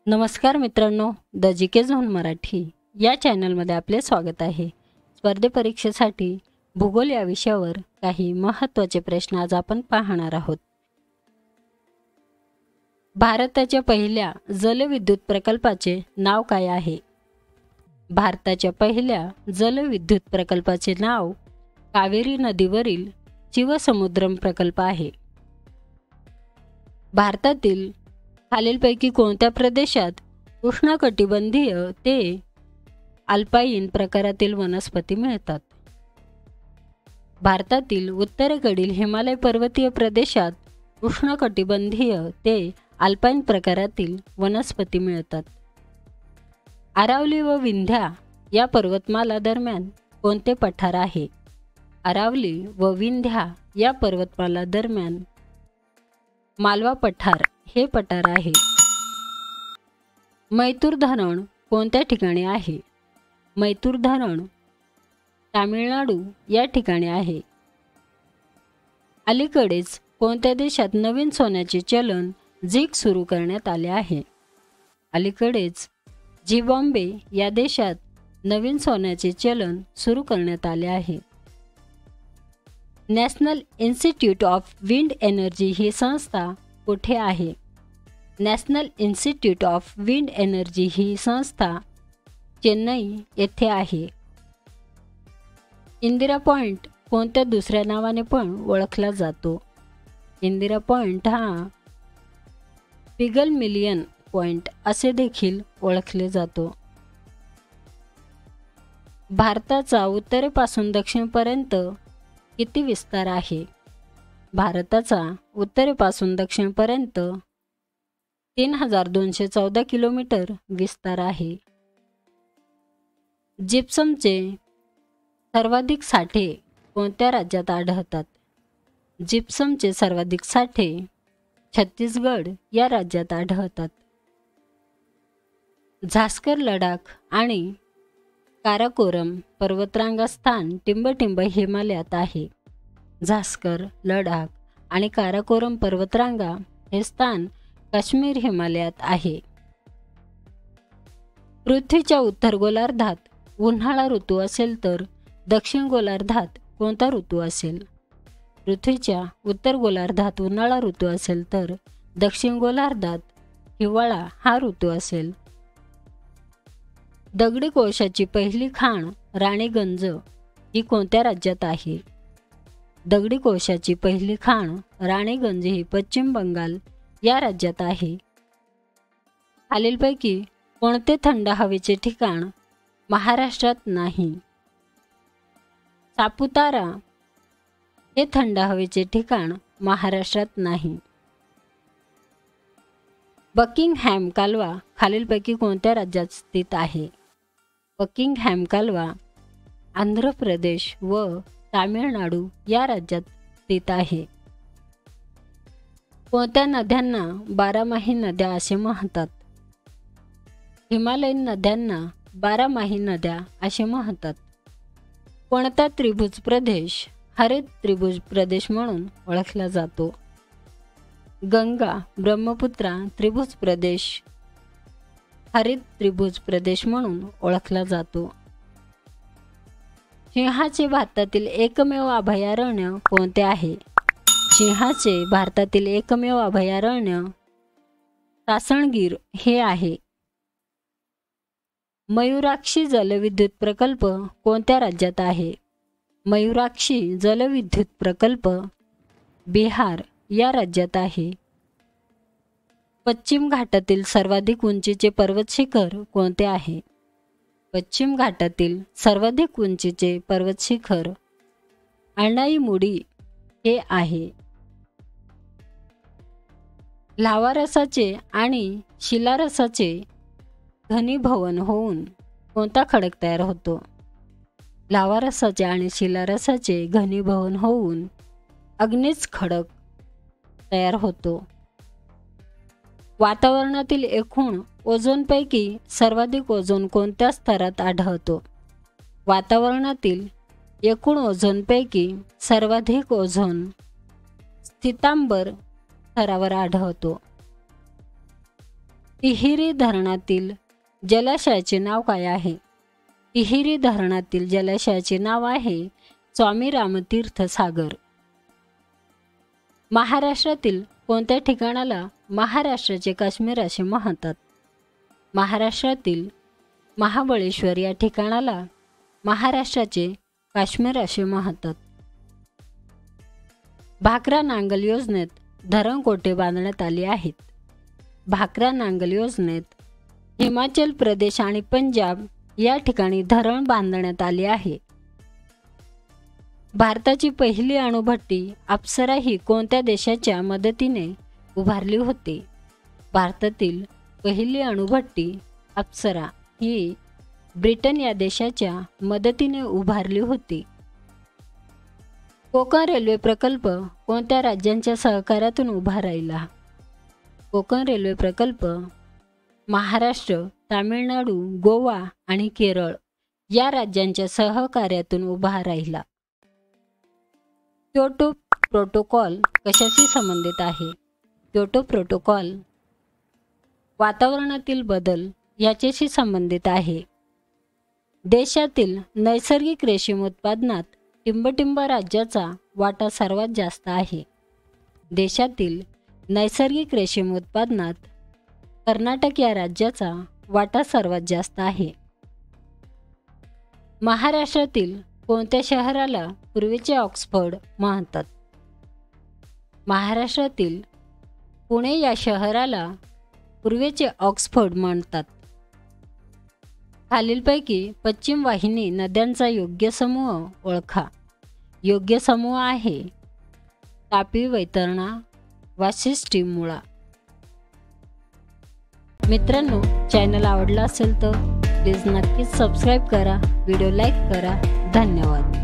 नमस्कार मित्रांनो, the GK zone Marathi या चॅनलमध्ये आपले स्वागत आहे। स्पर्धे परीक्षेसाठी भूगोल या विषयावर काही महत्त्वाचे प्रश्न आज आपण पाहणार आहोत। भारताच्या पहिल्या जलविद्युत प्रकल्पाचे नाव काय आहे? भारताच्या पहिल्या जलविद्युत प्रकल्पाचे नाव कावेरी नदीवरील शिवसमुद्रम प्रकल्प आहे। भारतातील खालीलपैकी कोणत्या प्रदेशात उष्णकटिबंधीय ते अल्पाईन प्रकारातील वनस्पती मिळतात? भारतातील उत्तरेकडील हिमालय पर्वतीय प्रदेशात उष्णकटिबंधीय ते अल्पाईन प्रकारातील वनस्पती मिळतात। अरावली व विंध्या या पर्वतमाला दरम्यान कोणते पठार आहे? अरावली व विंध्या या पर्वतमाला दरम्यान मालवा पठार हे पठार आहे। मैतूर धरण कोणत्या ठिकाणी आहे? मैतूर धरण तामिळनाडू या ठिकाणी आहे। अलीकडेच कोणत्या देशात नवीन सोन्याचे चलन झिग सुरू करण्यात आले आहे? अलीकडेच झिम्बाब्वे या देशात नवीन सोन्याचे चलन सुरू करण्यात आले आहे। National institute of wind energy ही संस्था कुठे आहे? National institute of wind energy ही संस्था चेन्नई येथे आहे। इंदिरा पॉइंट कोणत्या दुसऱ्या नावाने पण ओळखला जातो? इंदिरा पॉइंट हा पिगलमिलियन पॉइंट असे देखील ओळखले जातो। भारताचा उत्तरेपासून दक्षिणपर्यंत किती विस्तार आहे? भारताचा उत्तरेपासून दक्षिणपर्यंत 3214 किलोमीटर विस्तार आहे। जिप्समचे सर्वाधिक साठे कोणत्या राज्यात आढळतात? जिप्समचे सर्वाधिक साठे छत्तीसगड या राज्यात आढळतात। झास्कर लडाख आणि काराकोरम पर्वतरांगा स्थान टिंबटिंब हिमालयात आहे। झास्कर लडाख आणि काराकोरम पर्वतरांगा हे स्थान काश्मीर हिमालयात आहे। पृथ्वीच्या उत्तर गोलार्धात उन्हाळा ऋतू असेल तर दक्षिण गोलार्धात कोणता ऋतू असेल? पृथ्वीच्या उत्तर गोलार्धात उन्हाळा ऋतू असेल तर दक्षिण गोलार्धात हिवाळा हा ऋतू असेल। दगडी कोळशाची पहिली खाण राणीगंज ही कोणत्या राज्यात आहे? दगडी कोळशाची पहिली खाण राणीगंज ही पश्चिम बंगाल या राज्यात आहे। खालीलपैकी कोणते थंड हवेचे ठिकाण महाराष्ट्रात नाही? सापुतारा हे थंड हवेचे ठिकाण महाराष्ट्रात नाही। बकिंगहॅम कालवा खालीलपैकी कोणत्या राज्यात स्थित आहे? बकिंगहॅम कालवा आंध्र प्रदेश व तामिळनाडू या राज्यात स्थित आहे। कोणत्या नद्यांना बारामाही नद्या असे म्हणतात? हिमालयीन नद्यांना बारामाही नद्या असे म्हणतात। कोणता त्रिभुज प्रदेश हरित त्रिभुज प्रदेश म्हणून ओळखला जातो? गंगा ब्रह्मपुत्रा त्रिभुज प्रदेश हरित त्रिभुज प्रदेश म्हणून ओळखला जातो। सिंहाचे भारतातील एकमेव अभयारण्य कोणते आहे? सिंहाचे भारतातील एकमेव अभयारण्य सासणगीर हे आहे। मयूराक्षी जलविद्युत प्रकल्प कोणत्या राज्यात आहे? मयूराक्षी जलविद्युत प्रकल्प बिहार या राज्यात आहे। पश्चिम घाटातील सर्वाधिक उंचीचे पर्वत शिखर कोणते आहे? पश्चिम घाटातील सर्वाधिक उंचीचे पर्वत शिखर अण्णाईमुडी हे आहे। लाव्हारसाचे आणि शिलारसाचे घनीभवन होऊन कोणता खडक तयार होतो? लाव्हारसाचे आणि शिलारसाचे घनीभवन होऊन अग्नीज खडक तयार होतो। वातावरणातील एकूण ओझोनपैकी सर्वाधिक ओझोन कोणत्या स्तरात आढळतो? वातावरणातील एकूण ओझोनपैकी सर्वाधिक ओझोन स्थितांबर स्तरावर आढळतो। तिहिरी धरणातील जलाशयाचे नाव काय आहे? तिहिरी धरणातील जलाशयाचे नाव आहे स्वामी रामतीर्थ सागर. महाराष्ट्रातील कोणत्या ठिकाणाला महाराष्ट्राचे काश्मीर असे म्हणतात? महाराष्ट्रातील महाबळेश्वर या ठिकाणाला महाराष्ट्राचे काश्मीर असे म्हणतात. भाकरा नांगल योजनेत धरण कोठे बांधण्यात आले आहेत? भाकरा नांगल योजनेत हिमाचल प्रदेश आणि पंजाब या ठिकाणी धरण बांधण्यात आले आहे. भारताची पहिली अणुभट्टी अप्सरा ही कोणत्या देशाच्या मदतीने उभारली होती? भारतातील पहिली अणुभट्टी अप्सरा ही ब्रिटन या देशाच्या मदतीने उभारली होती. कोकण रेल्वे प्रकल्प कोणत्या राज्यांच्या सहकार्यातून उभा राहिला? कोकण रेल्वे प्रकल्प महाराष्ट्र, तामिळनाडू, गोवा आणि केरळ या राज्यांच्या सहकार्यातून उभा राहिला. क्योटो प्रोटोकॉल कशाशी संबंधित आहे? क्योटो प्रोटोकॉल वातावरणातील बदल याच्याशी संबंधित आहे. देशातील नैसर्गिक रेशीम उत्पादनात टिंबटिंब राज्याचा वाटा सर्वात जास्त आहे. देशातील नैसर्गिक रेशीम उत्पादनात कर्नाटक या राज्याचा वाटा सर्वात जास्त आहे. महाराष्ट्रातील कोणत्या शहराला पूर्वेचे ऑक्सफर्ड म्हणतात? महाराष्ट्रातील पुणे या शहराला पूर्वेचे ऑक्सफर्ड म्हणतात. खालीलपैकी पश्चिम वाहिनी नद्यांचा योग्य समूह ओळखा. योग्य समूह आहे तापी, वैतरणा, वाशिष्ठी, मुळा. मित्रांनो, चॅनल आवडला असेल तर प्लीज नक्कीच सबस्क्राईब करा, व्हिडिओ लाईक करा. धन्यवाद.